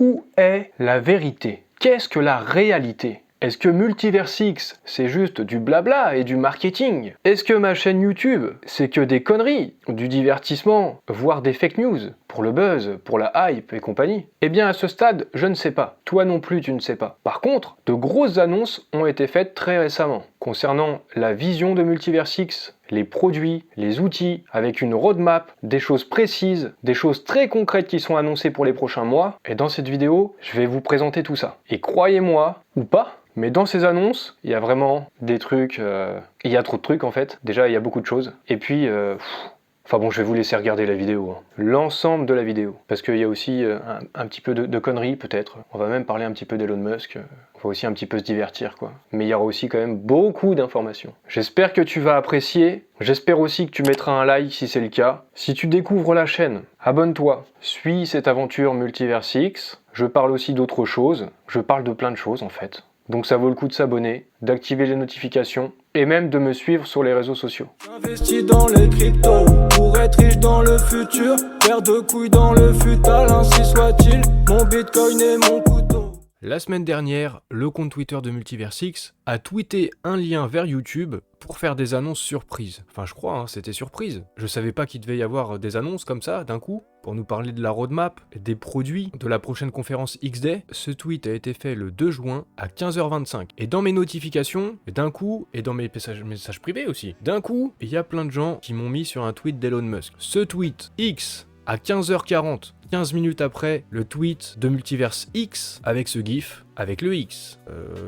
où est la vérité? Qu'est-ce que la réalité? Est-ce que Multiversix, c'est juste du blabla et du marketing? Est-ce que ma chaîne YouTube, c'est que des conneries, du divertissement, voire des fake news, pour le buzz, pour la hype et compagnie? Eh bien à ce stade, je ne sais pas. Toi non plus, tu ne sais pas. Par contre, de grosses annonces ont été faites très récemment, concernant la vision de Multiversix, les produits, les outils, avec une roadmap, des choses précises, des choses très concrètes qui sont annoncées pour les prochains mois. Et dans cette vidéo, je vais vous présenter tout ça. Et croyez-moi, ou pas, mais dans ces annonces, il y a vraiment des trucs... Il y a trop de trucs en fait. Déjà, il y a beaucoup de choses. Et puis... Enfin bon, je vais vous laisser regarder la vidéo. Hein. L'ensemble de la vidéo. Parce qu'il y a aussi un petit peu de conneries peut-être. On va même parler un petit peu d'Elon Musk. On va aussi un petit peu se divertir quoi. Mais il y aura aussi quand même beaucoup d'informations. J'espère que tu vas apprécier. J'espère aussi que tu mettras un like si c'est le cas. Si tu découvres la chaîne, abonne-toi. Suis cette aventure Multiversix. Je parle aussi d'autres choses. Je parle de plein de choses en fait. Donc ça vaut le coup de s'abonner, d'activer les notifications et même de me suivre sur les réseaux sociaux. J'investis dans les cryptos pour être riche dans le futur. Paire de couilles dans le futal, ainsi soit-il. Mon bitcoin et mon couteau. La semaine dernière, le compte Twitter de Multiversix a tweeté un lien vers YouTube pour faire des annonces surprises. Enfin je crois, hein, c'était surprise. Je savais pas qu'il devait y avoir des annonces comme ça, d'un coup, pour nous parler de la roadmap, des produits, de la prochaine conférence XDay. Ce tweet a été fait le 2 juin à 15h25. Et dans mes notifications, d'un coup, et dans mes messages privés aussi, d'un coup, il y a plein de gens qui m'ont mis sur un tweet d'Elon Musk. Ce tweet, X, à 15h40, 15 minutes après le tweet de Multiverse X avec ce gif, avec le X.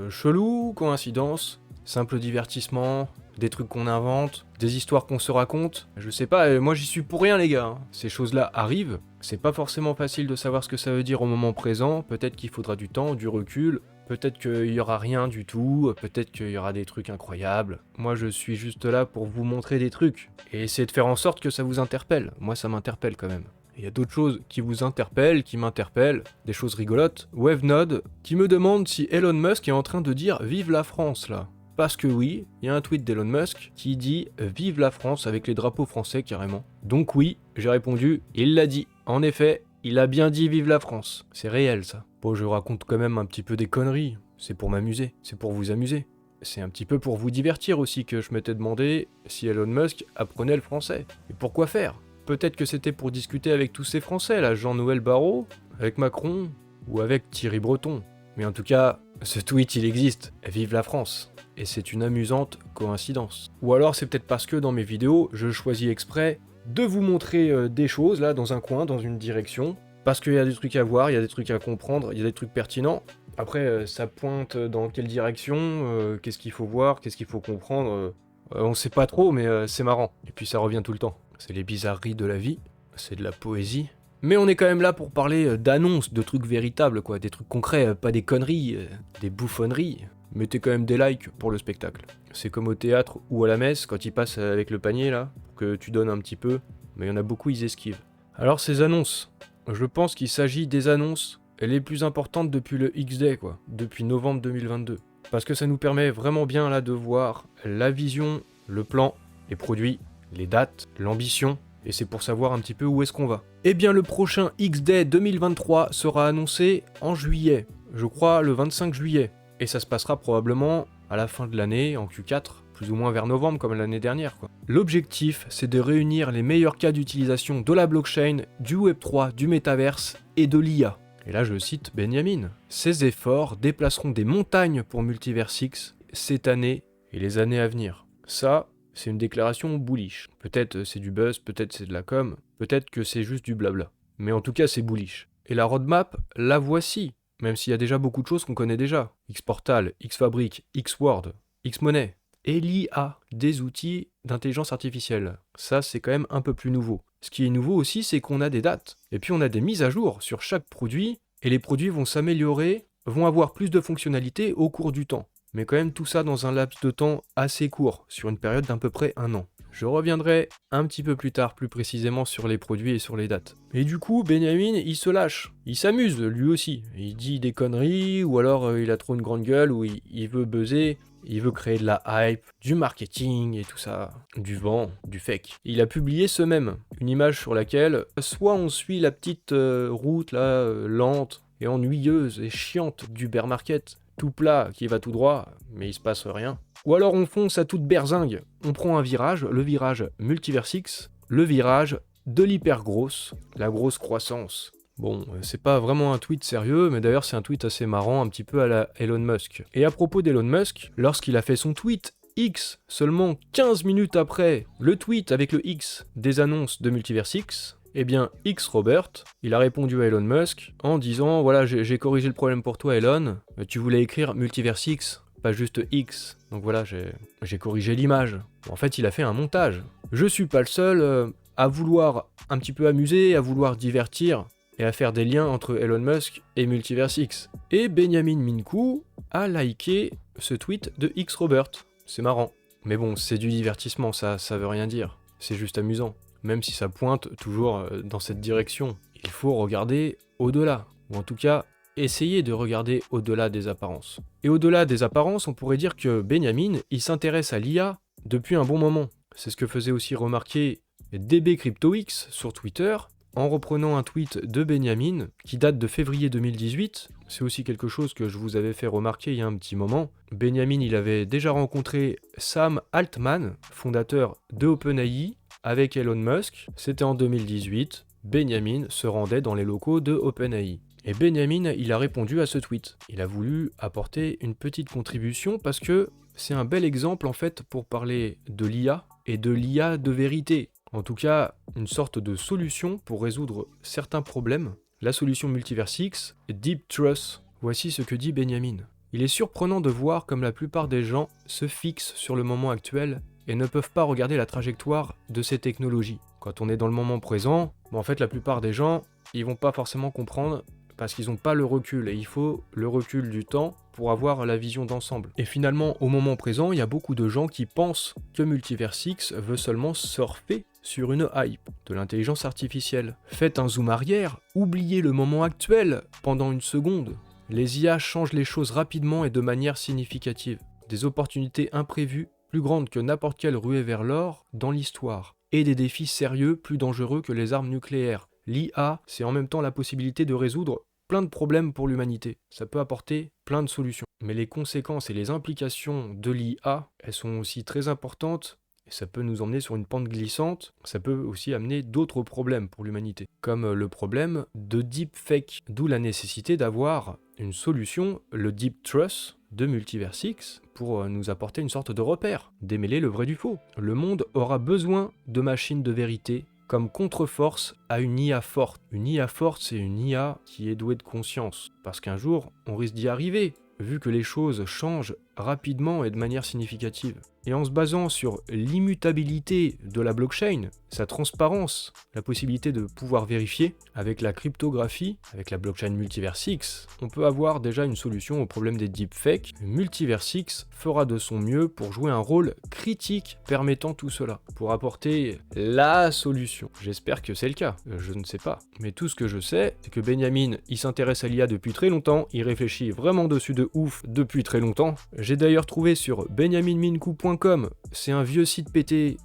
Chelou, coïncidence, simple divertissement, des trucs qu'on invente, des histoires qu'on se raconte. Je sais pas, moi j'y suis pour rien les gars. Hein. Ces choses-là arrivent, c'est pas forcément facile de savoir ce que ça veut dire au moment présent, peut-être qu'il faudra du temps, du recul, peut-être qu'il y aura rien du tout, peut-être qu'il y aura des trucs incroyables. Moi je suis juste là pour vous montrer des trucs, et essayer de faire en sorte que ça vous interpelle. Moi ça m'interpelle quand même. Il y a d'autres choses qui vous interpellent, qui m'interpellent, des choses rigolotes. WaveNode, qui me demande si Elon Musk est en train de dire « Vive la France » là. Parce que oui, il y a un tweet d'Elon Musk qui dit « Vive la France » avec les drapeaux français carrément. Donc oui, j'ai répondu, il l'a dit. En effet, il a bien dit « Vive la France ». C'est réel ça. Bon, je raconte quand même un petit peu des conneries. C'est pour m'amuser, c'est pour vous amuser. C'est un petit peu pour vous divertir aussi que je m'étais demandé si Elon Musk apprenait le français. Et pourquoi faire ? Peut-être que c'était pour discuter avec tous ces Français, là, Jean-Noël Barrot, avec Macron, ou avec Thierry Breton. Mais en tout cas, ce tweet, il existe. Vive la France. Et c'est une amusante coïncidence. Ou alors c'est peut-être parce que dans mes vidéos, je choisis exprès de vous montrer des choses, là, dans un coin, dans une direction, parce qu'il y a des trucs à voir, il y a des trucs à comprendre, il y a des trucs pertinents. Après, ça pointe dans quelle direction, qu'est-ce qu'il faut voir, qu'est-ce qu'il faut comprendre, on sait pas trop, mais c'est marrant. Et puis ça revient tout le temps. C'est les bizarreries de la vie, c'est de la poésie. Mais on est quand même là pour parler d'annonces, de trucs véritables, quoi, des trucs concrets, pas des conneries, des bouffonneries. Mettez quand même des likes pour le spectacle. C'est comme au théâtre ou à la messe, quand ils passent avec le panier, là, pour que tu donnes un petit peu, mais il y en a beaucoup, ils esquivent. Alors ces annonces, je pense qu'il s'agit des annonces les plus importantes depuis le XDay, quoi, depuis novembre 2022. Parce que ça nous permet vraiment bien, là, de voir la vision, le plan, les produits, les dates, l'ambition, et c'est pour savoir un petit peu où est-ce qu'on va. Eh bien le prochain XDay 2023 sera annoncé en juillet, je crois le 25 juillet, et ça se passera probablement à la fin de l'année, en Q4, plus ou moins vers novembre comme l'année dernière, quoi. L'objectif, c'est de réunir les meilleurs cas d'utilisation de la blockchain, du Web3, du métaverse et de l'IA. Et là je cite Benjamin. Ces efforts déplaceront des montagnes pour Multiversix cette année et les années à venir. Ça, c'est une déclaration bullish. Peut-être c'est du buzz, peut-être c'est de la com, peut-être que c'est juste du blabla. Mais en tout cas, c'est bullish. Et la roadmap, la voici. Même s'il y a déjà beaucoup de choses qu'on connaît déjà. Xportal, Xfabric, Xword, Xmoney. Et l'IA, des outils d'intelligence artificielle. Ça, c'est quand même un peu plus nouveau. Ce qui est nouveau aussi, c'est qu'on a des dates. Et puis on a des mises à jour sur chaque produit. Et les produits vont s'améliorer, vont avoir plus de fonctionnalités au cours du temps. Mais quand même tout ça dans un laps de temps assez court, sur une période d'à peu près 1 an. Je reviendrai un petit peu plus tard, plus précisément sur les produits et sur les dates. Et du coup, Benjamin, il se lâche. Il s'amuse, lui aussi. Il dit des conneries, ou alors il a trop une grande gueule, ou il veut buzzer, il veut créer de la hype, du marketing et tout ça. Du vent, du fake. Il a publié ce même, une image sur laquelle, soit on suit la petite route là, lente, et ennuyeuse et chiante du bear market, tout plat qui va tout droit, mais il se passe rien. Ou alors on fonce à toute berzingue, on prend un virage, le virage Multiversix, le virage de l'hyper grosse, la grosse croissance. Bon, c'est pas vraiment un tweet sérieux, mais d'ailleurs c'est un tweet assez marrant, un petit peu à la Elon Musk. Et à propos d'Elon Musk, lorsqu'il a fait son tweet X, seulement 15 minutes après le tweet avec le X des annonces de Multiversix, eh bien X Robert, il a répondu à Elon Musk en disant « Voilà, j'ai corrigé le problème pour toi Elon, tu voulais écrire Multiversix, pas juste X, donc voilà, j'ai corrigé l'image. » En fait, il a fait un montage. Je suis pas le seul à vouloir un petit peu amuser, à vouloir divertir, et à faire des liens entre Elon Musk et Multiversix. Et Benjamin Minkou a liké ce tweet de X Robert. C'est marrant. Mais bon, c'est du divertissement, ça veut rien dire. C'est juste amusant. Même si ça pointe toujours dans cette direction. Il faut regarder au-delà. Ou en tout cas, essayer de regarder au-delà des apparences. Et au-delà des apparences, on pourrait dire que Benjamin, il s'intéresse à l'IA depuis un bon moment. C'est ce que faisait aussi remarquer DB CryptoX sur Twitter, en reprenant un tweet de Benjamin qui date de février 2018. C'est aussi quelque chose que je vous avais fait remarquer il y a un petit moment. Benjamin, il avait déjà rencontré Sam Altman, fondateur de OpenAI, avec Elon Musk. C'était en 2018. Benjamin se rendait dans les locaux de OpenAI. Et Benjamin, il a répondu à ce tweet. Il a voulu apporter une petite contribution parce que c'est un bel exemple en fait pour parler de l'IA et de l'IA de vérité. En tout cas, une sorte de solution pour résoudre certains problèmes. La solution Multiversix, Deep Trust. Voici ce que dit Benjamin. Il est surprenant de voir comme la plupart des gens se fixent sur le moment actuel et ne peuvent pas regarder la trajectoire de ces technologies. Quand on est dans le moment présent, en fait la plupart des gens, ils vont pas forcément comprendre parce qu'ils n'ont pas le recul, et il faut le recul du temps pour avoir la vision d'ensemble. Et finalement, au moment présent, il y a beaucoup de gens qui pensent que Multiversix veut seulement surfer sur une hype de l'intelligence artificielle. Faites un zoom arrière, oubliez le moment actuel pendant une seconde. Les IA changent les choses rapidement et de manière significative. Des opportunités imprévues, plus grandes que n'importe quelle ruée vers l'or dans l'histoire. Et des défis sérieux, plus dangereux que les armes nucléaires. L'IA, c'est en même temps la possibilité de résoudre plein de problèmes pour l'humanité. Ça peut apporter plein de solutions. Mais les conséquences et les implications de l'IA, elles sont aussi très importantes, et ça peut nous emmener sur une pente glissante. Ça peut aussi amener d'autres problèmes pour l'humanité, comme le problème de deepfake, d'où la nécessité d'avoir une solution, le Deep Trust de Multiversix, pour nous apporter une sorte de repère, démêler le vrai du faux. Le monde aura besoin de machines de vérité comme contre-force à une IA forte. Une IA forte, c'est une IA qui est douée de conscience, parce qu'un jour, on risque d'y arriver, vu que les choses changent rapidement et de manière significative. Et en se basant sur l'immutabilité de la blockchain, sa transparence, la possibilité de pouvoir vérifier, avec la cryptographie, avec la blockchain Multiversix, on peut avoir déjà une solution au problème des deepfakes. Multiversix fera de son mieux pour jouer un rôle critique permettant tout cela, pour apporter la solution. J'espère que c'est le cas, je ne sais pas. Mais tout ce que je sais, c'est que Benjamin, il s'intéresse à l'IA depuis très longtemps, il réfléchit vraiment dessus de ouf depuis très longtemps. J'ai d'ailleurs trouvé sur benjaminminkou.com, c'est un vieux site pété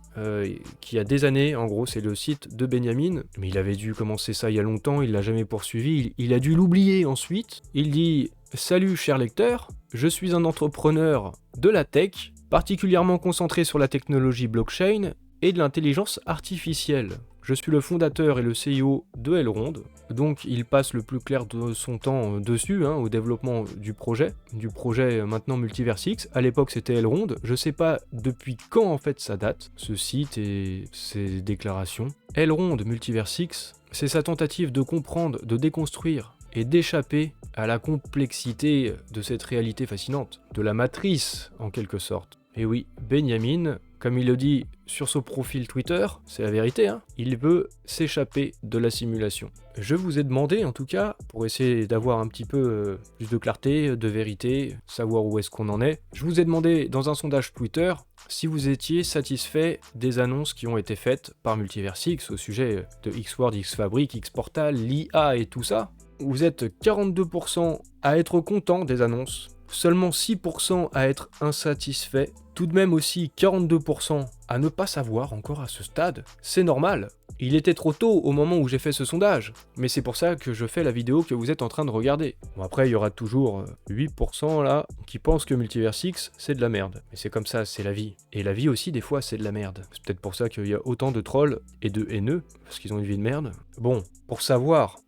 qui a des années, en gros c'est le site de Benjamin, mais il avait dû commencer ça il y a longtemps, il l'a jamais poursuivi, il a dû l'oublier ensuite. Il dit « Salut cher lecteur, je suis un entrepreneur de la tech, particulièrement concentré sur la technologie blockchain et de l'intelligence artificielle. Je suis le fondateur et le CEO de Elrond, donc il passe le plus clair de son temps dessus, au développement du projet maintenant Multiversix. À l'époque c'était Elrond, je sais pas depuis quand en fait ça date, ce site et ses déclarations. Elrond Multiversix, c'est sa tentative de comprendre, de déconstruire et d'échapper à la complexité de cette réalité fascinante, de la matrice en quelque sorte. Et oui, Benjamin, comme il le dit sur son profil Twitter, c'est la vérité, il veut s'échapper de la simulation. Je vous ai demandé, en tout cas, pour essayer d'avoir un petit peu plus de clarté, de vérité, savoir où est-ce qu'on en est, je vous ai demandé dans un sondage Twitter si vous étiez satisfait des annonces qui ont été faites par Multiversix au sujet de Xword, Xfabric, Xportal, l'IA et tout ça. Vous êtes 42% à être content des annonces, seulement 6% à être insatisfait, tout de même aussi 42% à ne pas savoir encore à ce stade. C'est normal. Il était trop tôt au moment où j'ai fait ce sondage, mais c'est pour ça que je fais la vidéo que vous êtes en train de regarder. Bon après il y aura toujours 8% là qui pensent que Multiversix c'est de la merde. Mais c'est comme ça, c'est la vie. Et la vie aussi des fois c'est de la merde. C'est peut-être pour ça qu'il y a autant de trolls et de haineux, parce qu'ils ont une vie de merde. Bon, pour savoir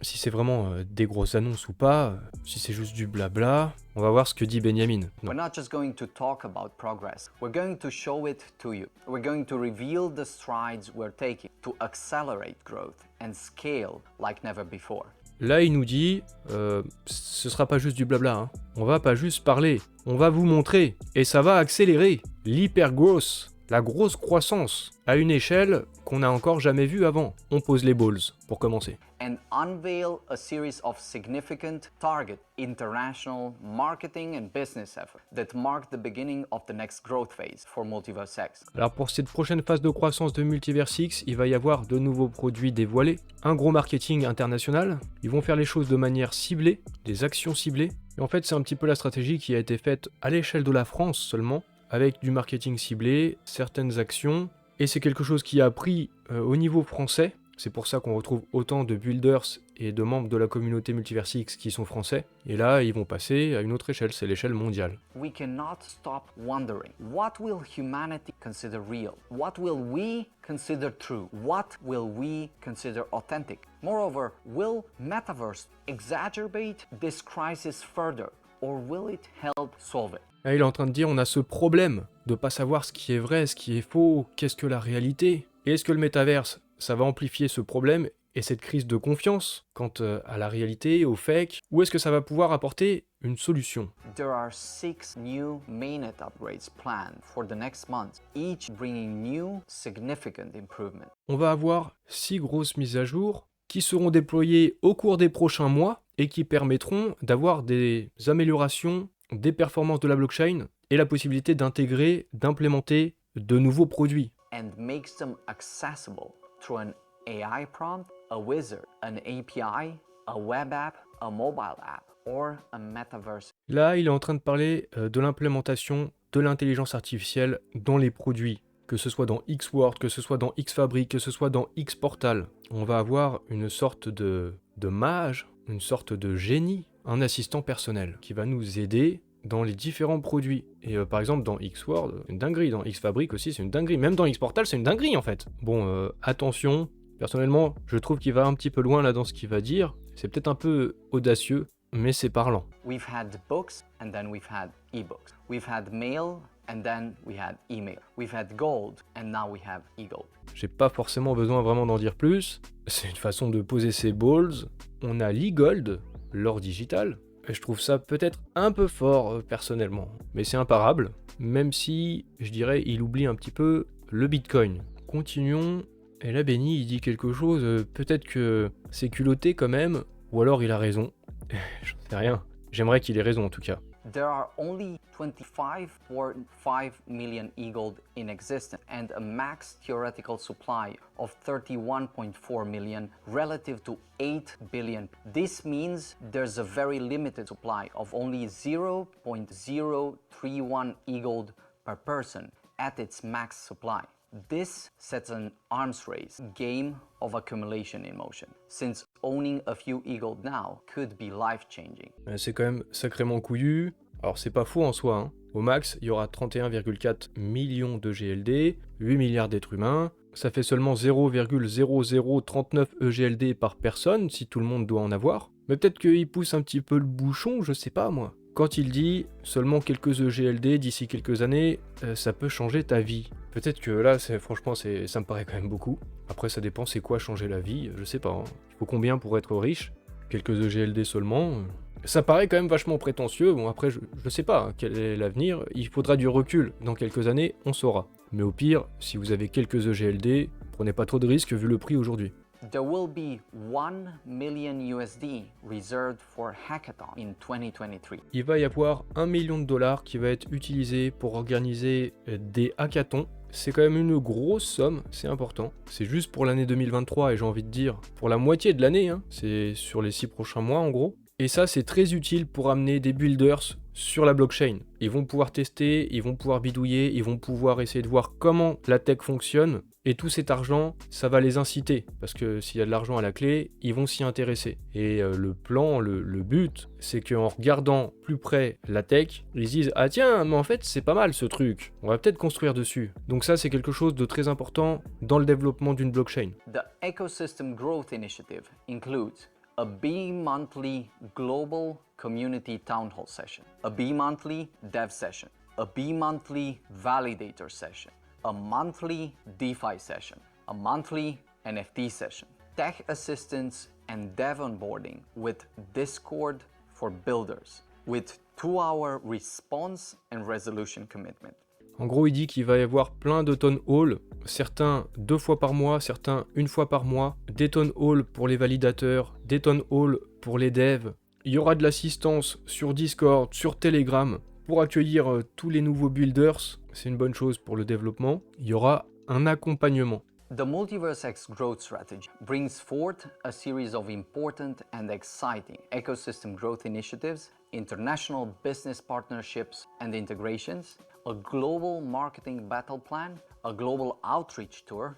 si c'est vraiment des grosses annonces ou pas, si c'est juste du blabla, on va voir ce que dit Benjamin. We're not just going to talk about progress, we're going to show it to you. We're going to reveal the strides we're taking to accelerate growth and scale like never before. Là, il nous dit, ce sera pas juste du blabla, hein. On va pas juste parler, on va vous montrer, et ça va accélérer l'hypergrowth, la grosse croissance, à une échelle qu'on n'a encore jamais vue avant. On pose les balls, pour commencer. And unveil a series of significant target international marketing and business efforts that mark the beginning of the next growth phase for Multiversix. Alors pour cette prochaine phase de croissance de Multiversix, il va y avoir de nouveaux produits dévoilés, un gros marketing international, ils vont faire les choses de manière ciblée, des actions ciblées, et en fait c'est un petit peu la stratégie qui a été faite à l'échelle de la France seulement, avec du marketing ciblé, certaines actions, et c'est quelque chose qui a pris au niveau français. C'est pour ça qu'on retrouve autant de builders et de membres de la communauté Multiversix qui sont français. Et là, ils vont passer à une autre échelle, c'est l'échelle mondiale. We cannot stop wondering, what will humanity consider real? What will we consider true? What will we consider authentic? Moreover, will Metaverse exacerbate this crisis further, or will it help solve it? Là, il est en train de dire, on a ce problème de pas savoir ce qui est vrai, ce qui est faux, qu'est-ce que la réalité? Et est-ce que le métaverse, ça va amplifier ce problème et cette crise de confiance quant à la réalité, au fake, ou est-ce que ça va pouvoir apporter une solution? There are 6 new mainnet upgrades planned for the next month, each bringing new significant improvement. On va avoir 6 grosses mises à jour qui seront déployées au cours des prochains mois et qui permettront d'avoir des améliorations des performances de la blockchain et la possibilité d'intégrer, d'implémenter de nouveaux produits. And makes them accessible through an AI prompt, a wizard, an API, a web app, a mobile app, or a metaverse. Là, il est en train de parler de l'implémentation de l'intelligence artificielle dans les produits, que ce soit dans Xword, que ce soit dans Xfabric, que ce soit dans Xportal. On va avoir une sorte de mage, une sorte de génie, un assistant personnel qui va nous aider dans les différents produits. Et par exemple dans Xword, c'est une dinguerie, dans Xfabric aussi c'est une dinguerie, même dans Xportal c'est une dinguerie en fait. Bon, attention, personnellement je trouve qu'il va un petit peu loin là dans ce qu'il va dire, c'est peut-être un peu audacieux, mais c'est parlant. We've had books and then we've had ebooks. We've had mail and then we had email. We've had gold and now we have e-gold. J'ai pas forcément besoin vraiment d'en dire plus, c'est une façon de poser ses balls. On a l'e-gold, l'or digital. Et je trouve ça peut-être un peu fort personnellement, mais c'est imparable, même si, je dirais, il oublie un petit peu le Bitcoin. Continuons, et là Benny il dit quelque chose, peut-être que c'est culotté quand même, ou alors il a raison, j'en sais rien, j'aimerais qu'il ait raison en tout cas. There are only 25.5 million e-gold in existence and a max theoretical supply of 31.4 million relative to 8 billion. This means there's a very limited supply of only 0.031 e-gold per person at its max supply. This sets an arms race game of accumulation in motion, since owning a few e-gold now could be life-changing. C'est quand même sacrément couillu. Alors c'est pas faux en soi, hein. Au max, il y aura 31,4 millions de GLD, 8 milliards d'êtres humains, ça fait seulement 0,0039 EGLD par personne si tout le monde doit en avoir. Mais peut-être qu'il pousse un petit peu le bouchon, je sais pas moi. Quand il dit seulement quelques EGLD d'ici quelques années, ça peut changer ta vie. Peut-être que là, franchement, ça me paraît quand même beaucoup. Après, ça dépend, c'est quoi changer la vie, je sais pas. Hein. Il faut combien pour être riche? Quelques EGLD seulement. Ça paraît quand même vachement prétentieux. Bon, après, je sais pas hein, quel est l'avenir. Il faudra du recul. Dans quelques années, on saura. Mais au pire, si vous avez quelques EGLD, prenez pas trop de risques vu le prix aujourd'hui. There will be 1 million USD reserved for hackathon in 2023. Il va y avoir $1 million qui va être utilisé pour organiser des hackathons. C'est quand même une grosse somme, c'est important. C'est juste pour l'année 2023 et j'ai envie de dire pour la moitié de l'année, hein. C'est sur les 6 prochains mois en gros. Et ça, c'est très utile pour amener des builders sur la blockchain. Ils vont pouvoir tester, ils vont pouvoir bidouiller, ils vont pouvoir essayer de voir comment la tech fonctionne. Et tout cet argent, ça va les inciter. Parce que s'il y a de l'argent à la clé, ils vont s'y intéresser. Et le plan, le but, c'est qu'en regardant plus près la tech, ils se disent « Ah tiens, mais en fait, c'est pas mal ce truc. On va peut-être construire dessus. » Donc ça, c'est quelque chose de très important dans le développement d'une blockchain. The Ecosystem Growth Initiative includes a bi-monthly global community town hall session, a bi-monthly dev session, a bi-monthly validator session, a monthly DeFi session, a monthly NFT session, tech assistance and dev onboarding with Discord for builders, with 2-hour response and resolution commitment. En gros, il dit qu'il va y avoir plein de town hall, certains 2 fois par mois, certains 1 fois par mois, des town hall pour les validateurs, des town hall pour les devs. Il y aura de l'assistance sur Discord, sur Telegram, pour accueillir tous les nouveaux builders. C'est une bonne chose pour le développement. Il y aura un accompagnement. The MultiverseX growth strategy brings forth a series of important and exciting ecosystem growth initiatives, international business partnerships and integrations, a global marketing battle plan, a global outreach tour,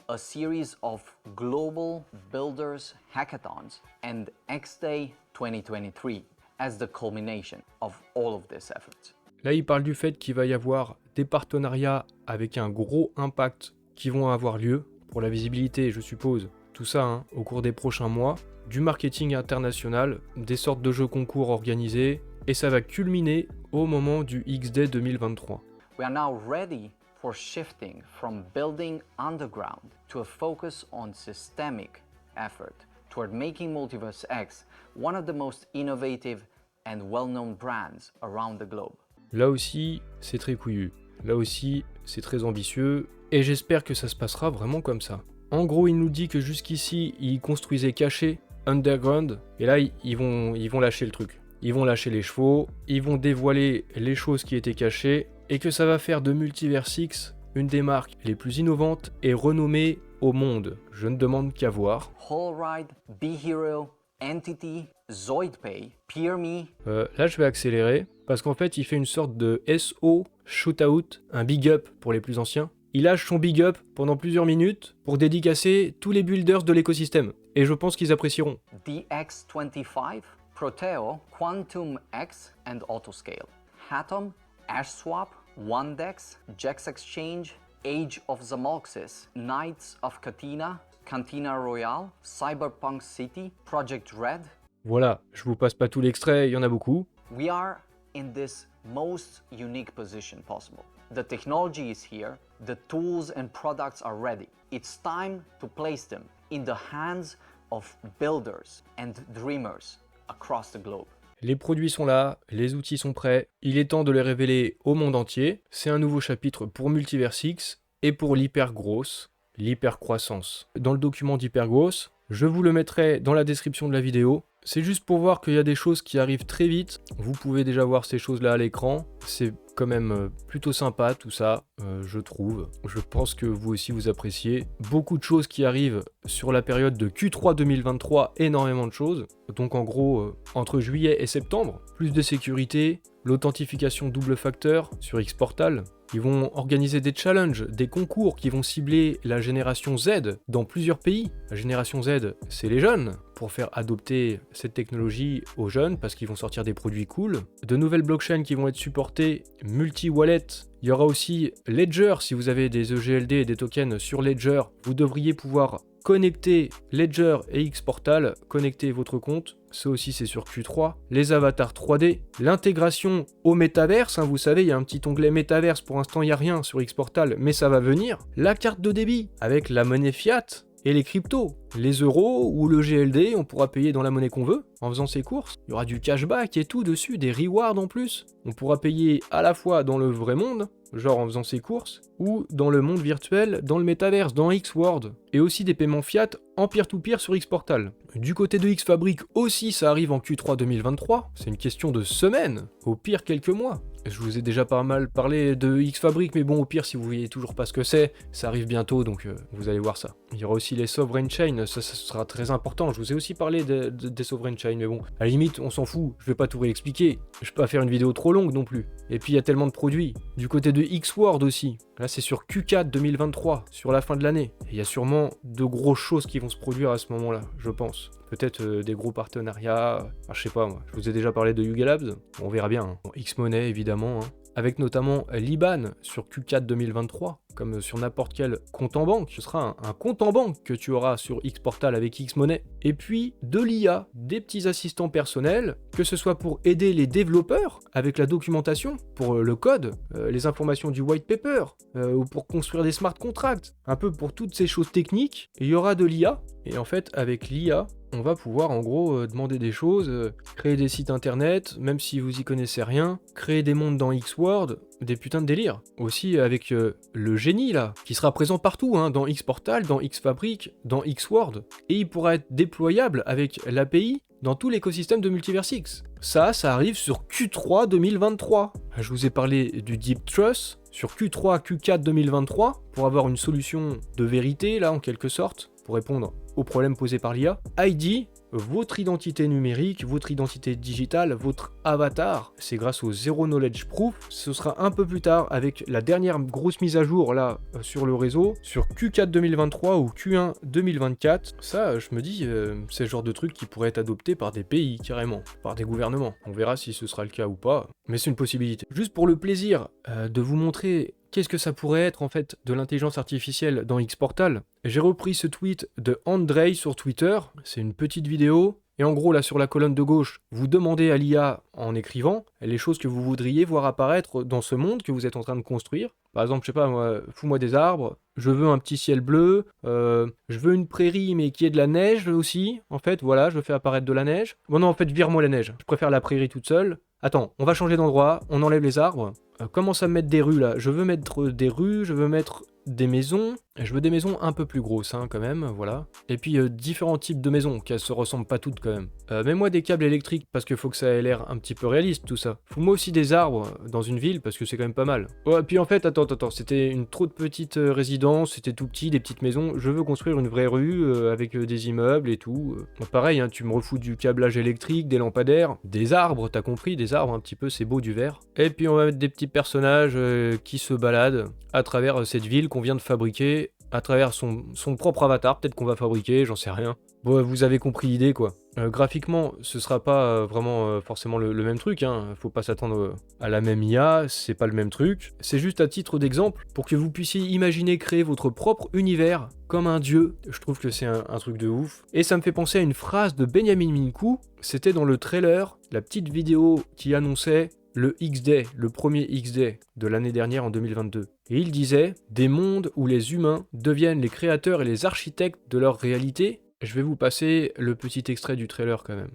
a series of global builders hackathons, and X-Day 2023 as the culmination of all of these efforts. Là, il parle du fait qu'il va y avoir des partenariats avec un gros impact qui vont avoir lieu pour la visibilité, je suppose, tout ça au cours des prochains mois, du marketing international, des sortes de jeux concours organisés, et ça va culminer au moment du X-Day 2023. We are now ready for shifting from building underground to a focus on systemic effort toward making MultiverseX one of the most innovative and well-known brands around the globe. Là aussi, c'est très couillu. Là aussi, c'est très ambitieux. Et j'espère que ça se passera vraiment comme ça. En gros, il nous dit que jusqu'ici, ils construisaient caché, underground. Et là, ils vont lâcher le truc. Ils vont lâcher les chevaux. Ils vont dévoiler les choses qui étaient cachées. Et que ça va faire de MultiverseX une des marques les plus innovantes et renommées au monde. Je ne demande qu'à voir. Holride, BeHero, Entity, ZoidPay, PeerMe. Là, je vais accélérer. Parce qu'en fait, il fait une sorte de SO shootout, un big up pour les plus anciens. Il lâche son big up pendant plusieurs minutes pour dédicacer tous les builders de l'écosystème. Et je pense qu'ils apprécieront. DX25, Proteo, Quantum X and Autoscale, Hatom, AshSwap, OneDex, Jex Exchange, Age of Zamolxis, Knights of Katina, Cantina Royale, Cyberpunk City, Project Red. Voilà, je vous passe pas tout l'extrait, il y en a beaucoup. We are in this most unique position possible. The technology is here, the tools and products are ready. It's time to place them in the hands of builders and dreamers across the globe. Les produits sont là, les outils sont prêts, il est temps de les révéler au monde entier. C'est un nouveau chapitre pour MultiverseX et pour l'hypergrosse, l'hypercroissance. Dans le document d'hypergrosse, je vous le mettrai dans la description de la vidéo. C'est juste pour voir qu'il y a des choses qui arrivent très vite. Vous pouvez déjà voir ces choses-là à l'écran. C'est quand même plutôt sympa tout ça, je trouve. Je pense que vous aussi vous appréciez. Beaucoup de choses qui arrivent sur la période de Q3 2023, énormément de choses. Donc en gros, entre juillet et septembre, plus de sécurité, l'authentification double facteur sur Xportal. Ils vont organiser des challenges, des concours qui vont cibler la génération Z dans plusieurs pays. La génération Z, c'est les jeunes, pour faire adopter cette technologie aux jeunes, parce qu'ils vont sortir des produits cool. De nouvelles blockchains qui vont être supportées, multi-wallet. Il y aura aussi Ledger, si vous avez des EGLD et des tokens sur Ledger, vous devriez pouvoir connecter Ledger et Xportal, connecter votre compte. Ça aussi c'est sur Q3. Les avatars 3D, l'intégration au métaverse, vous savez, il y a un petit onglet métaverse, pour l'instant il n'y a rien sur Xportal, mais ça va venir. La carte de débit, avec la monnaie fiat et les cryptos. Les euros ou le GLD, on pourra payer dans la monnaie qu'on veut en faisant ses courses. Il y aura du cashback et tout dessus, des rewards en plus. On pourra payer à la fois dans le vrai monde, genre en faisant ses courses, ou dans le monde virtuel, dans le métaverse, dans Xworld. Et aussi des paiements fiat en peer-to-peer sur Xportal. Du côté de Xfabric aussi, ça arrive en Q3 2023. C'est une question de semaines, au pire quelques mois. Je vous ai déjà pas mal parlé de Xfabric, mais bon, au pire, si vous voyez toujours pas ce que c'est, ça arrive bientôt, donc vous allez voir ça. Il y aura aussi les Sovereign Chain chain, ça sera très important. Je vous ai aussi parlé des sovereign chain, mais bon, à la limite, on s'en fout, je vais pas tout réexpliquer. Je peux pas faire une vidéo trop longue non plus. Et puis il y a tellement de produits. Du côté de Xword aussi, là c'est sur Q4 2023, sur la fin de l'année. Il y a sûrement de grosses choses qui vont se produire à ce moment-là, je pense. Peut-être des gros partenariats, je sais pas moi, je vous ai déjà parlé de Yuga Labs, on verra bien. Bon, X-Money évidemment, avec notamment l'IBAN sur Q4 2023, comme sur n'importe quel compte en banque. Ce sera un compte en banque que tu auras sur Xportal avec X-Money. Et puis de l'IA, des petits assistants personnels, que ce soit pour aider les développeurs avec la documentation, pour le code, les informations du white paper, ou pour construire des smart contracts, un peu pour toutes ces choses techniques, il y aura de l'IA. Et en fait, avec l'IA, on va pouvoir en gros demander des choses, créer des sites internet, même si vous y connaissez rien, créer des mondes dans Xword, des putains de délires. Aussi avec le génie là, qui sera présent partout, dans Xportal, dans Xfabric, dans Xword, et il pourra être déployable avec l'API dans tout l'écosystème de Multiversix. Ça arrive sur Q3 2023. Je vous ai parlé du Deep Trust sur Q3, Q4 2023 pour avoir une solution de vérité là en quelque sorte, pour répondre aux problèmes posés par l'IA. ID, votre identité numérique, votre identité digitale, votre avatar, c'est grâce au Zero Knowledge Proof. Ce sera un peu plus tard avec la dernière grosse mise à jour là sur le réseau, sur Q4 2023 ou Q1 2024. Ça, je me dis, c'est le genre de truc qui pourrait être adopté par des pays carrément, par des gouvernements. On verra si ce sera le cas ou pas, mais c'est une possibilité. Juste pour le plaisir de vous montrer qu'est-ce que ça pourrait être en fait de l'intelligence artificielle dans Xportal. J'ai repris ce tweet de Andrei sur Twitter, c'est une petite vidéo, et en gros là sur la colonne de gauche, vous demandez à l'IA en écrivant les choses que vous voudriez voir apparaître dans ce monde que vous êtes en train de construire. Par exemple, je sais pas moi, fous-moi des arbres, je veux un petit ciel bleu, je veux une prairie mais qui ait de la neige aussi, en fait voilà, je fais apparaître de la neige. Bon non en fait vire-moi la neige, je préfère la prairie toute seule. Attends, on va changer d'endroit, on enlève les arbres. Commence à me mettre des rues là, je veux mettre des rues, je veux mettre des maisons, je veux des maisons un peu plus grosses quand même, voilà. Et puis différents types de maisons, qu'elles se ressemblent pas toutes quand même. Mets-moi des câbles électriques parce qu'il faut que ça ait l'air un petit peu réaliste tout ça. Fous-moi aussi des arbres dans une ville parce que c'est quand même pas mal. Ouais, puis en fait, attends, c'était une trop de petite résidence, c'était tout petit, des petites maisons. Je veux construire une vraie rue avec des immeubles et tout. Pareil, tu me refous du câblage électrique, des lampadaires, des arbres, t'as compris, des arbres un petit peu, c'est beau du vert. Et puis on va mettre des petits personnages qui se baladent à travers cette ville qu'on vient de fabriquer, à travers son propre avatar, peut-être qu'on va fabriquer, j'en sais rien. Bon, vous avez compris l'idée quoi. Graphiquement, ce sera pas vraiment forcément le même truc, faut pas s'attendre à la même IA, c'est pas le même truc. C'est juste à titre d'exemple, pour que vous puissiez imaginer créer votre propre univers, comme un dieu. Je trouve que c'est un truc de ouf. Et ça me fait penser à une phrase de Benjamin Minkou, c'était dans le trailer, la petite vidéo qui annonçait le X-Day, le premier X-Day de l'année dernière en 2022. Et il disait « Des mondes où les humains deviennent les créateurs et les architectes de leur réalité ». Je vais vous passer le petit extrait du trailer quand même.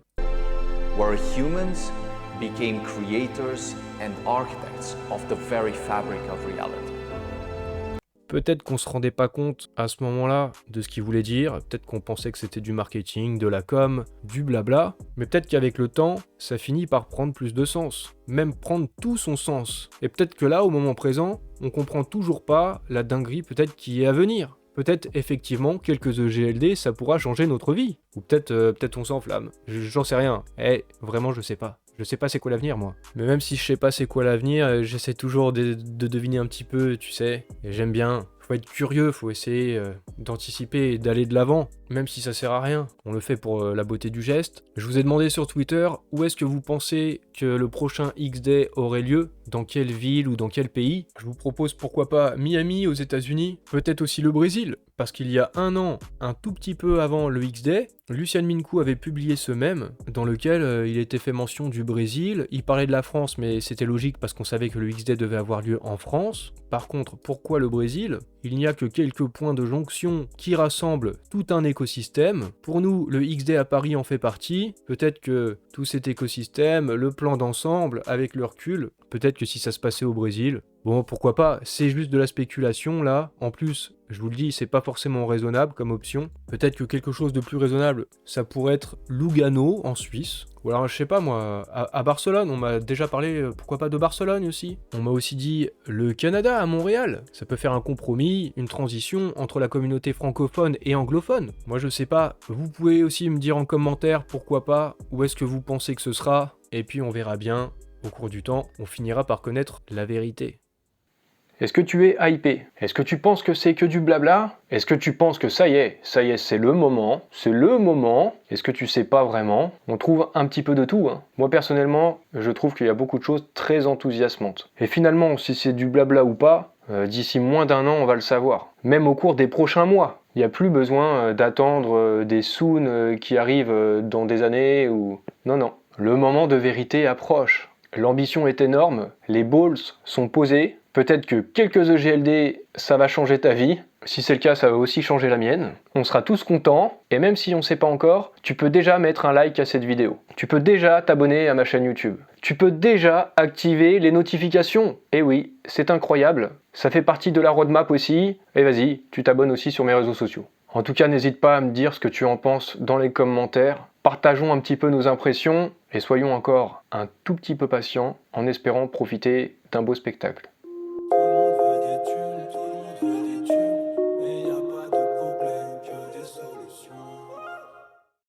Where humans became creators and architects of the very fabric of reality. Peut-être qu'on se rendait pas compte à ce moment-là de ce qu'il voulait dire, peut-être qu'on pensait que c'était du marketing, de la com, du blabla, mais peut-être qu'avec le temps, ça finit par prendre plus de sens, même prendre tout son sens. Et peut-être que là, au moment présent, on comprend toujours pas la dinguerie peut-être qui est à venir. Peut-être effectivement quelques EGLD ça pourra changer notre vie. Ou peut-être on s'enflamme. J'en sais rien. Vraiment je sais pas. Je sais pas c'est quoi l'avenir moi. Mais même si je sais pas c'est quoi l'avenir, j'essaie toujours de deviner un petit peu, tu sais. Et j'aime bien. Faut être curieux, faut essayer d'anticiper et d'aller de l'avant, même si ça sert à rien. On le fait pour la beauté du geste. Je vous ai demandé sur Twitter où est-ce que vous pensez que le prochain X-Day aurait lieu, dans quelle ville ou dans quel pays. Je vous propose pourquoi pas Miami aux États-Unis, peut-être aussi le Brésil, parce qu'il y a un an, un tout petit peu avant le X-Day, Lucian Minkou avait publié ce mème dans lequel il était fait mention du Brésil. Il parlait de la France, mais c'était logique parce qu'on savait que le X-Day devait avoir lieu en France. Par contre, pourquoi le Brésil ? Il n'y a que quelques points de jonction qui rassemblent tout un écosystème. Pour nous, le X-Day à Paris en fait partie. Peut-être que tout cet écosystème, le plan d'ensemble, avec le recul, peut-être que si ça se passait au Brésil, Bon, pourquoi pas, c'est juste de la spéculation là. En plus, je vous le dis, c'est pas forcément raisonnable comme option. Peut-être que quelque chose de plus raisonnable, ça pourrait être Lugano en Suisse. Ou alors, je sais pas moi, à Barcelone, on m'a déjà parlé, pourquoi pas de Barcelone aussi. On m'a aussi dit le Canada à Montréal. Ça peut faire un compromis, une transition entre la communauté francophone et anglophone. Moi je sais pas, vous pouvez aussi me dire en commentaire pourquoi pas, où est-ce que vous pensez que ce sera. Et puis on verra bien, au cours du temps, on finira par connaître la vérité. Est-ce que tu es hypé? Est-ce que tu penses que c'est que du blabla? Est-ce que tu penses que ça y est, c'est le moment? Est-ce que tu sais pas vraiment? On trouve un petit peu de tout, hein. Moi personnellement, je trouve qu'il y a beaucoup de choses très enthousiasmantes. Et finalement, si c'est du blabla ou pas, d'ici moins d'un an, on va le savoir. Même au cours des prochains mois. Il n'y a plus besoin d'attendre des soon qui arrivent dans des années ou... Non. Le moment de vérité approche. L'ambition est énorme, les balls sont posés. Peut-être que quelques EGLD, ça va changer ta vie. Si c'est le cas, ça va aussi changer la mienne. On sera tous contents. Et même si on ne sait pas encore, tu peux déjà mettre un like à cette vidéo. Tu peux déjà t'abonner à ma chaîne YouTube. Tu peux déjà activer les notifications. Et oui, c'est incroyable. Ça fait partie de la roadmap aussi. Et vas-y, tu t'abonnes aussi sur mes réseaux sociaux. En tout cas, n'hésite pas à me dire ce que tu en penses dans les commentaires. Partageons un petit peu nos impressions et soyons encore un tout petit peu patients en espérant profiter d'un beau spectacle.